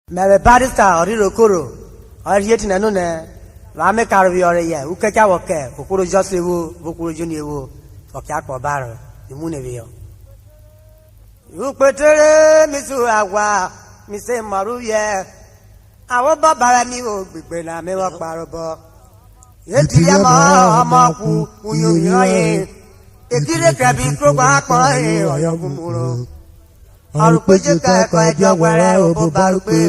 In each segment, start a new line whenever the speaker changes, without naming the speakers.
Maybe barista or Rokoro or yet in anone, Rame Carvi or a year, Ukaka Waka, Ukuru Josivu, Ukuru Junior, or Kako Barrow, the Munevio. You put Missu Awa, Miss Maruya, our Babarani will be when I may walk Barabo. Yet, Yama, Amaku, who you know, if you look at me, Kroba, or Yamuro. Arúgbójú kẹ́kọ̀ọ́ ẹjọ́ wẹ̀rẹ́ òbó balùpé.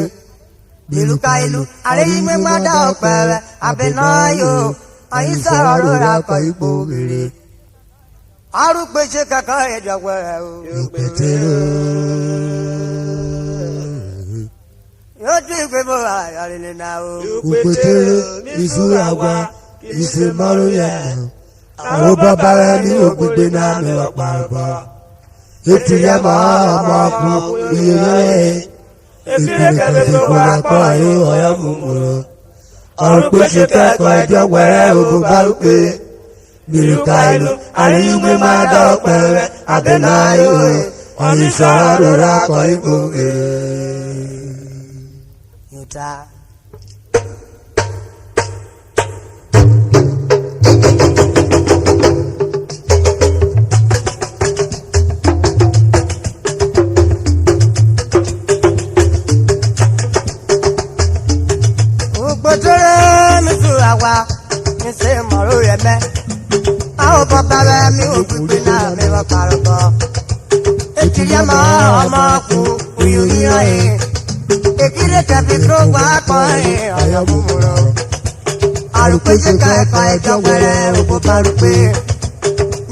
Ìlúka ìlú, àríyìn mímọ́ dá ọ̀pẹ̀rẹ̀, àbẹ̀náyò, àyín sọ̀rọ̀ lóra ọkọ̀ ipò rere. Arúgbójú kẹ́kọ̀ọ́ ẹjọ́ wẹ̀rẹ́ o. Yóò tún ìgbé mọ́ àyọ̀rìnlẹ̀ náà o.
Òpètèrè ìṣúra wa, ìṣe mọ́rún yẹn. Àwọn bàbá rẹ̀ ní ògbégbé náà ní ọ̀pá ọ̀bọ. Ètò yẹn máa kú iye yẹn. Ìpínlẹ̀ kẹ́kẹ́ wà pọ̀ ayé ọ̀yọ́ gbogbo. Ọ̀rùn pé ṣe kẹ́kọ̀ọ́ ẹjọ́ wẹ̀rẹ́ ògùn bárúkẹ. Nìlúkà ìlú àríyìnwé máa dá ọ̀pẹ̀rẹ̀ àbẹ̀náyò. Ọ̀yìn sọ̀rọ̀ rọra kọ́ ipò èrè.
Ṣé mọ̀ró rẹ̀ mẹ́? Àwọn bàbá rẹ̀ mi ò gbígbé náà mi wọ́n parọ́ bọ̀. Èkìlẹ̀ mọ́ ọmọ kù òyò yíyan yìí. Èkìlẹ̀ tẹ̀bí tó wà pọ̀ yìí ọ̀yọ́ múmúrọ̀. Àrùpé ṣe ká ẹ̀kọ́ ẹjọ́ pẹ̀rẹ̀ òbó parùpé.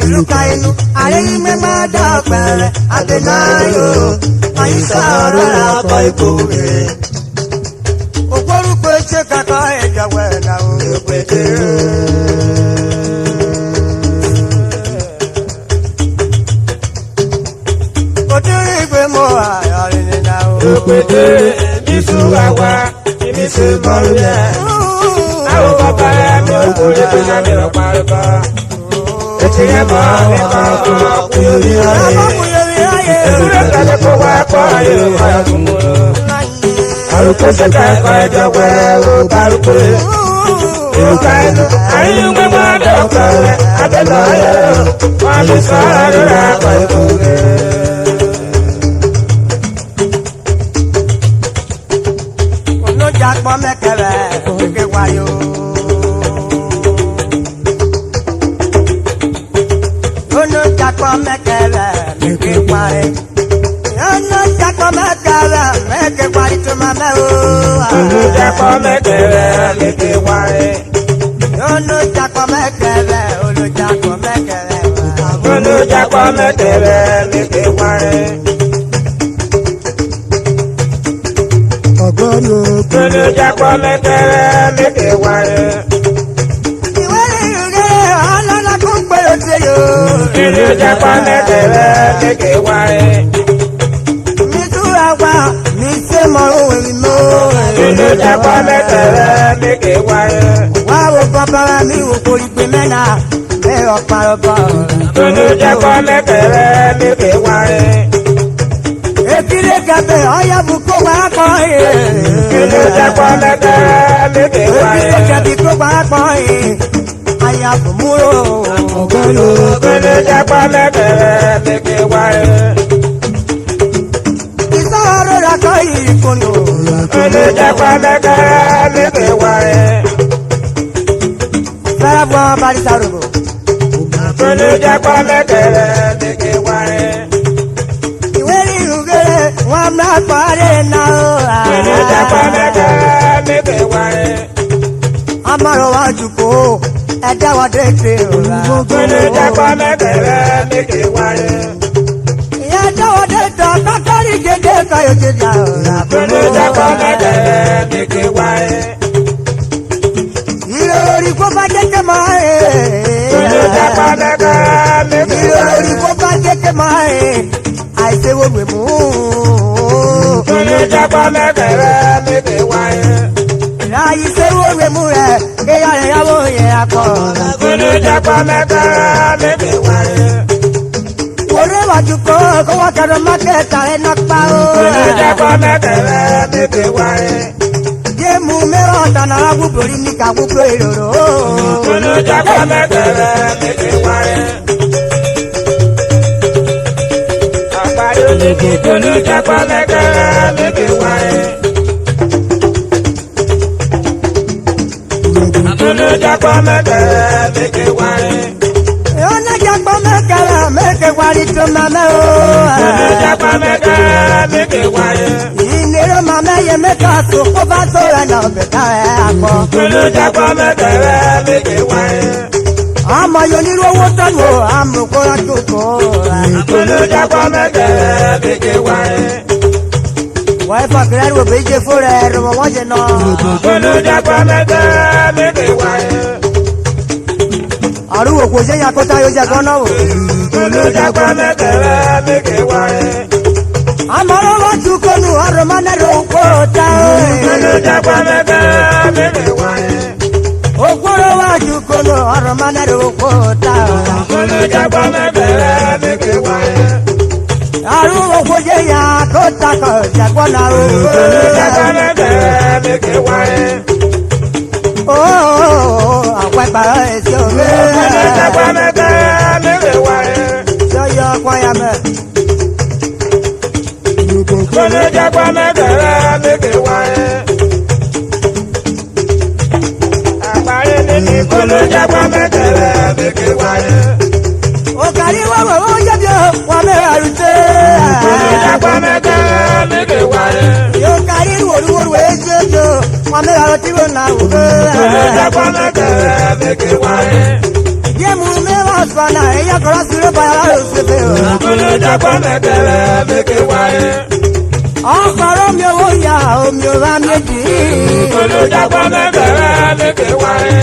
Ìlúka inú àríyìn mímọ́ dá ọ̀pẹ̀rẹ̀ àbẹ̀náyò. Àyín sọ̀rọ̀ ọkọ̀ ipò rẹ̀. Ògbórúkọ ṣe kakọ́ ẹjọ́ wẹ̀rẹ̀ náà o.
Òpètèrè ìṣúra wa, ìmísí bọ́ọ̀lù yẹn. Àwọn bàbá rẹ̀ mi ò kórè pé náà mi ò parọ́. Ètò yẹn máa ń bá ọkùnrin orí ayé. Ewúrẹ́ kẹ́lẹ́ kó wá pọ̀ ayé ọ̀yọ́ gbogbo. Àrùkọ́ ṣe kẹ́kọ̀ọ́ ẹjọ́ wẹ̀rẹ́ ó bárúkọ. Ìlúka ìlú àríyìnwé máa dá ọ̀pẹ̀rẹ̀ àbẹ̀náyò. Wọ́n lè sọ̀rọ̀ lórí àpò ìkórè.
Jakpɔ mɛkɛlɛ keke wayo. Yono jakpɔ mɛkɛlɛ keke wari. Yono jakpɔ mɛkɛlɛ mɛke wari tuma mɛ o.
Yono jakpɔ mɛkɛlɛ keke wari.
Yono jakpɔ mɛkɛlɛ olo jakpɔ mɛkɛlɛ.
Yono jakpɔ mɛkɛlɛ keke wari. Yono jakpɔ mɛkɛlɛ keke wari.
Ìwé ìrùgẹ́ ọlọ́lá kó ń pè é ṣe yó.
Yono jakpɔ mɛkɛlɛ keke wari.
Mi túra wá mi ṣe mọ òwe mi mọ́.
Yono jakpɔ mɛkɛlẹ keke wari.
Wá wo bàbá mi wò kó ìgbé mẹ́ta bẹ́ẹ̀ ọ̀pá ọ̀bọ̀.
Yono jakpɔ mɛkɛlẹ keke wari.
Ekele gabe ọya bu kó wá kọ́ ye.
Yono jakpɔ mɛkɛlɛ keke wari.
Ekele gabe kó wá kọ́ ye. Aya kò múlò.
Yono jakpɔ mɛkɛlẹ keke wari.
Ìsọ̀rọ̀ rà kọ́ yìí kúndùn.
Yono jakpɔ mɛkɛlẹ keke wari.
Fẹ́rẹ́ bọ́ barisa rogo.
Yono jakpɔ mɛkɛlẹ keke wari.
Ìwé ìrùgẹ́rẹ́ wọn máa parí náà.
Yono jakpɔ mɛkɛlẹ keke wari.
Amọ̀rọ̀ wa jùkọ́ ẹ̀dá wa dédé ọ̀la.
Yono jakpɔ mɛkɛlẹ keke wari.
Ìyá ẹ̀dá wa dédé kákárí gédé káyọ̀ gédé ọ̀la.
Yono jakpɔ mɛkɛlẹ keke wari.
Ìròrí kó bá jẹ́kẹ́ máa ń.
Yono jakpɔ mɛkɛlẹ keke wari.
Ìròrí kó bá jẹ́kẹ́ máa ń. Àìsè wo gbè mú.
Yono jakpɔ mɛkɛlẹ keke wari.
Láyé ṣé wo gbè mú rẹ̀ kéèyàn rẹ̀ yáwó yẹn akọ.
Yono jakpɔ mɛkɛlẹ keke wari.
Wòré wájú kó wá kẹ́rọ mákẹ́ta ẹ̀ náà pa ó.
Yono jakpɔ mɛkɛlẹ keke wari.
ta na agbubori ni ka gbugbo iroro.
Kolo jakwa mekele meke ware. Akpayo leke kolo jakwa mekele meke ware. Kolo jakwa mekele meke ware.
Yona jakwa mekele meke ware to mama o.
Kolo jakwa mekele meke ware.
Inero mama ye meka so ko ba so na beta akọ.
Kolo jakwa mekele meke ware.
Ama yo ni rowo tanu amu ko atoko.
Kolo jakwa mekele meke ware.
Wa fa kra ro beje fore ro mo je no.
Kolo jakwa mekele meke ware.
Aru ko je ya ko ta yo je gan no.
Kolo jakwa mekele meke ware.
Amaro wa chuko nu aro manero ko ta.
Kolo jakwa mekele meke ware.
Okoro wa chuko nu aro manero ko ta.
Kolo jakwa mekele meke ware.
Aru ko je ya ko ta ko jagwa na o.
Kolo jakwa mekele meke ware.
Oh, awa pa e so me.
Kolo jakwa mekele meke ware.
Yo yo kwa ya me.
Kolo jakwa mekele meke ware. Akpari nini kolo jakwa mekele meke ware.
O kari wa o je bi wa me arute.
Kolo jakwa mekele meke ware.
Yo kari wo e je jo wa me arute wo na o.
Kolo jakwa mekele meke ware.
Ye mu me wa sana e ya kora sure ba ya o se be o.
Kolo jakwa mekele meke ware.
Ọkọ̀rọ̀ mi owó ya omi ọba méjì.
Kolo jakwa mekele meke ware.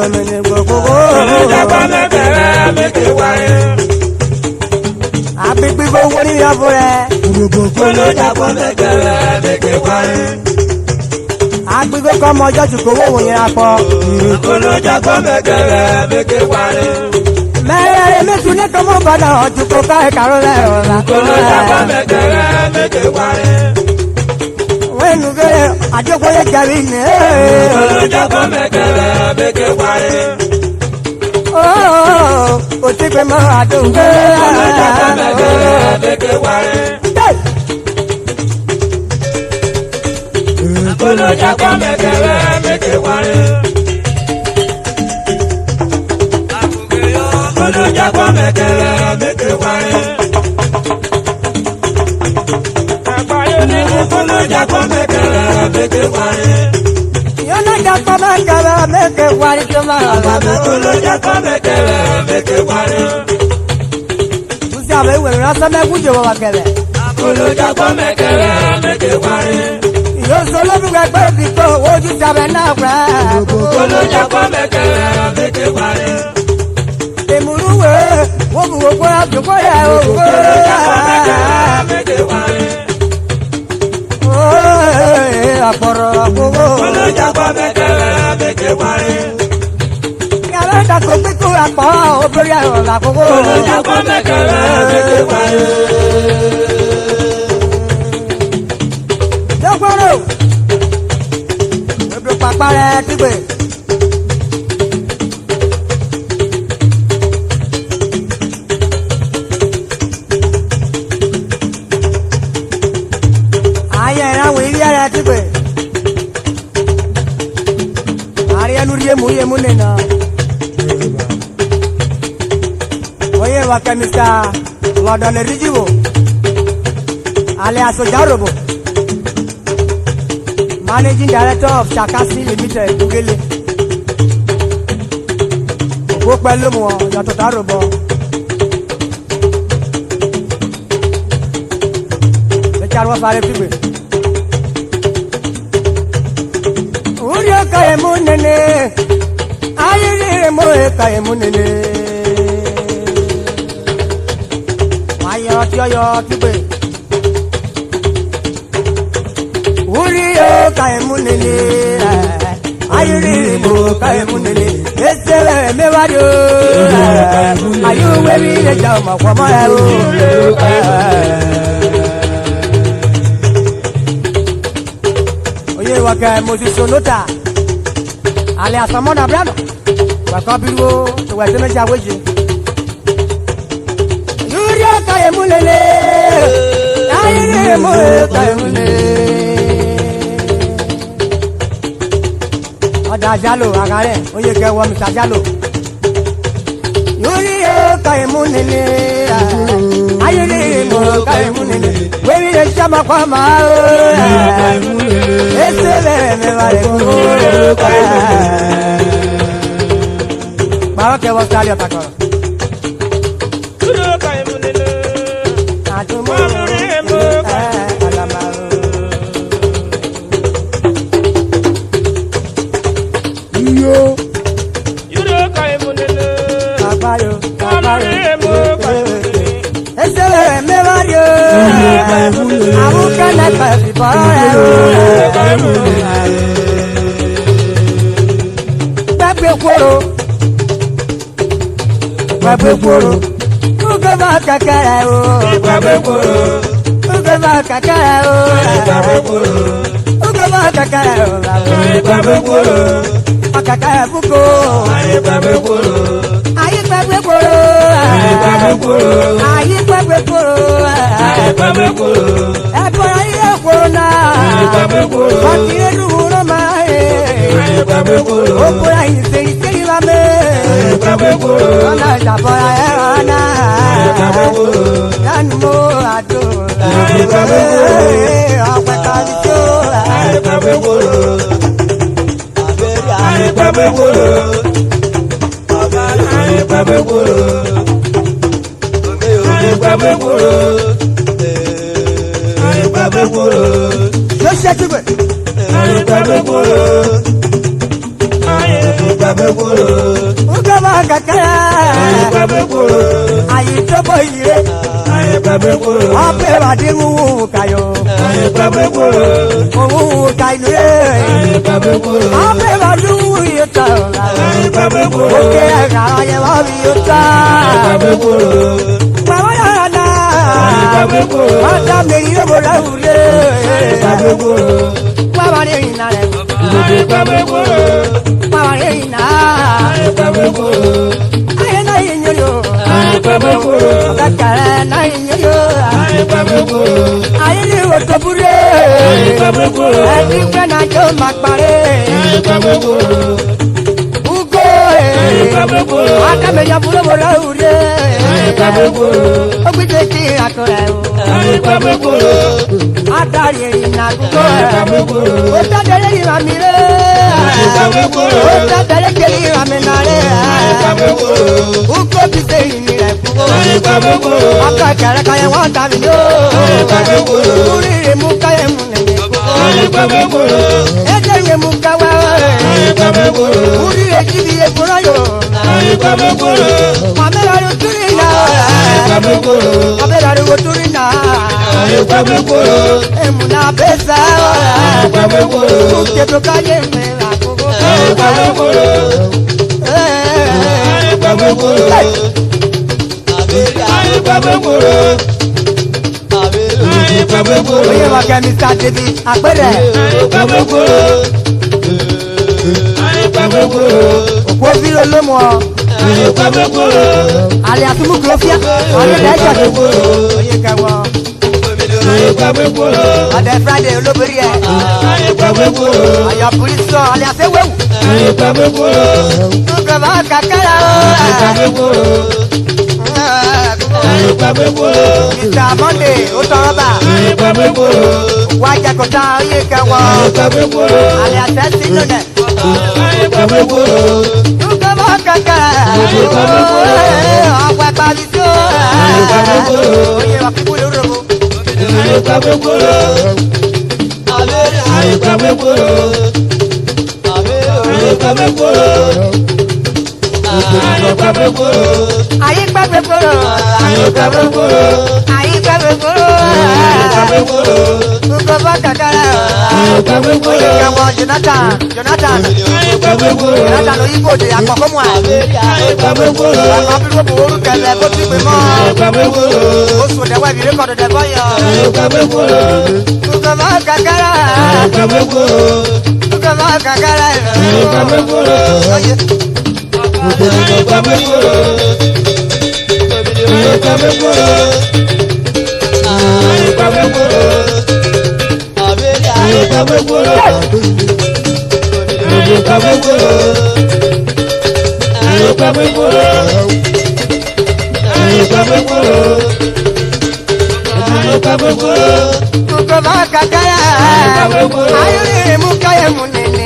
Omi ni gbogbo.
Kolo jakwa mekele meke ware.
Agbègbè gbogbo ní ìyàbò rẹ̀.
Kolo jakwa mekele meke ware.
Agbègbè kọ́ ọmọ ọjọ́ jù kó wọ́wọ́ yẹn apọ̀.
Kolo jakwa mekele meke ware.
Mẹ́rẹ̀ẹ́rẹ́ mẹ́tù ní kọ́mọ́ bàdà ọ̀jù kó ká ẹ̀kárọ̀ rẹ̀ ọ̀la.
Kolo jakwa mekele meke ware.
Wẹ́nu gẹ́rẹ́ àjọpọ̀yẹ jàrí ní.
Kolo jakwa mekele meke ware.
O ti pè mọ́ àdóńgbé.
Kolo jakwa mekele meke ware. Kolo jakwa mekele meke ware. Kolo jakwa mekele meke ware. Akpayo nini kolo jakwa mekele meke ware.
Yọ́nà jàpọ̀ mẹ́kẹ̀lẹ́ mẹ́kẹ̀ wárí tó máa wà mọ́.
Kolo jakwa mekele meke ware.
Kùsì àwọn ìwé ránṣẹ́ mẹ́kún jòwó wà kẹlẹ̀.
Kolo jakwa mekele meke ware.
Yóò sọ lóbìnrin ẹgbẹ́ òbí tó ojú sábẹ́ náà pẹ́.
Kolo jakwa mekele meke ware.
Èmùrúwé wọ́n mú gbogbo àjòkó yẹ òkú.
Kolo jakwa mekele meke ware.
Àpọ̀rọ̀ àpòwò.
Kolo jakwa mekele meke ware.
Yàrá ìdàkọ̀ pípé àpọ̀ obìnrin ẹ̀rọ làkòwò.
Kolo jakwa mekele meke ware.
Dọ́gbọ́rọ̀ ebi pàpà rẹ̀ kígbe. Ayé ìràwọ̀ ìrí ẹ̀rẹ̀ kígbe. Àrí ẹnu rí yémú nìna. Oye wa kẹ́mísà lọ́dọ̀ lè rí jìwò. Alẹ́ àsọjà ròbò. Managing Director of Chakasi Limited, Ugele. Ògbó pẹ̀lú mu ọ̀ yàtọ̀ dárò bọ̀. Ẹ̀ka wọ́n fara fígbè. Orí ọkọ̀ ẹ̀mú nene, ayé ẹ̀mú ẹ̀ka ẹ̀mú nene. Ayọ̀ ọtí ọyọ̀ fígbè. Uri yo kaimunene, ayuri mo kaimunene. Esele me wado, ayu webi le jama kwa moya o. waka Mosisonota. Ale asamona brano. Waka biwo to wazeme jaweje. Yuria kaye mulele. Ayere mo kaye mulele. Oda jalo agare oye ke wo mi jalo. Yuria kaye mulele. Ayere mo kaye mulele. Wewe le chama kwa ma. Esele me vale Baba que vos salió ta coro. Esele me vale Abuka na papi Babe koro Uga ba kakara o Babe koro Uga ba kakara o Babe koro Uga ba kakara o Babe koro Akakara buko Babe koro Ayi babe koro Babe koro Ayi babe koro Babe koro Ebora iye koro na Babe koro Bakire ruhuro mae Babe koro Okora iseri seri lame Babe koro Ona jabora erana Babe koro Yanmo ado Babe koro Okwe kalito Babe koro Babe koro Babe koro Babe koro Babe koro Yo shachube Babe koro Babe koro Uga ba kakara Babe koro Ayi tobo ire Babe koro Ape ba dingu kayo Babe koro Owu kainu re Babe koro Ape ba dingu yota Babe koro Oke agara ye ba bi yota Babe koro Mama ya na Babe koro Mata meri yo bola ure Babe koro Mama ni na re Babe koro Mama ni na Babe koro Aye na inyo Babe koro Kakara na inyo Babe koro Aye ni otobure Babe koro Eni kwena jo makpare Babe koro Ugo Babe koro Akame ya buro bola ure Babe koro Ogbite ki akore Babe koro Adari na kuko Babe koro Otadele ni mamire Babe koro Otadele keli ramenare Babe koro Ugo bise ni re kuko Babe koro Akakara kaya wanta mi yo Babe koro Uri mukaye munene kuko Babe koro Ede mukawa Babe koro Uri ejibi ekura yo Babe koro Mamela yo turina Babe koro Mamela yo turina Babe koro Emuna besa Babe koro Kebro kaye mela kuko Babe koro Babe koro Babe koro Babe koro Oye wa kemi sa tebi apere Babe koro Babe koro Okwo filo lomo Babe koro Ale asumu krofia Ale daija Babe koro Oye kawo Babe koro Ade Friday olobori e Babe koro Aya police ale asewewu Babe koro Uga ba kakara Babe koro Babe koro Mr. Monday o toroba Babe koro Waja kota oye kawo Babe koro Ale asesi lone Babe koro Uga ba kakara Babe koro Akwa babito Babe koro Oye wa people orobo Babe koro Babe koro Babe koro Babe koro Ayi babe koro Babe koro Ayi babe koro Babe koro Ugo ba kakara Babe koro Kawo Jonathan Babe koro Jonathan oyibo de akoko mu a Babe koro Abiru bo oru kele ko ti pe mo Babe koro Osu de wa bi record de boyo Babe koro Ukama kakara. Ukama kakara. Oye. Ukama kakara. Ayuri mukaya munene.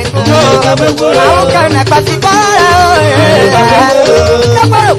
Auka na pasipara. Kaparo.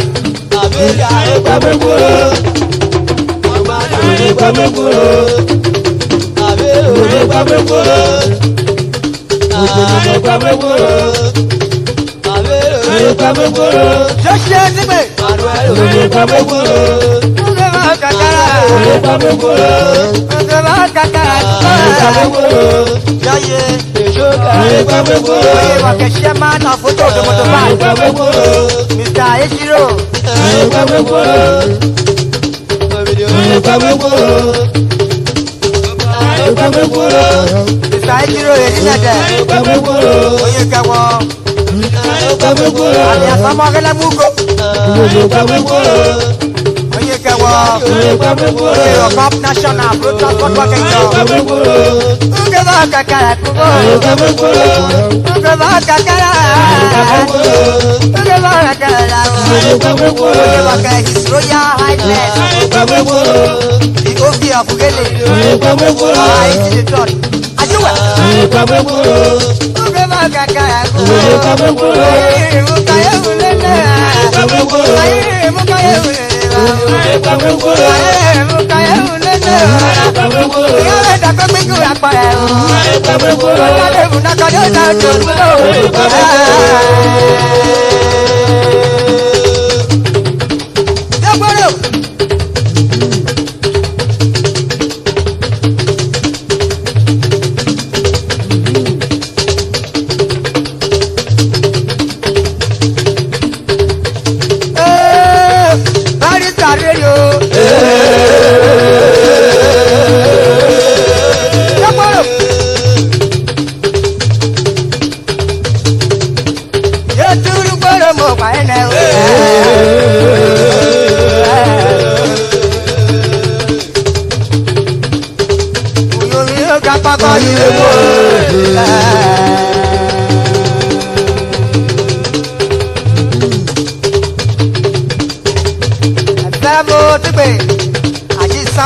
Cup national, transport working His Royal Highness, the Ovi of Ugele, the church.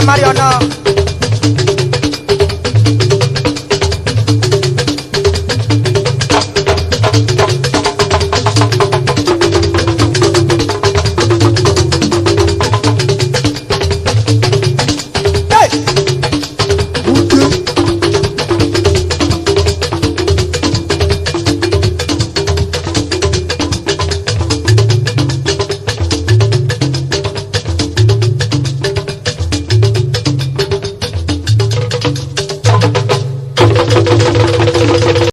Mariana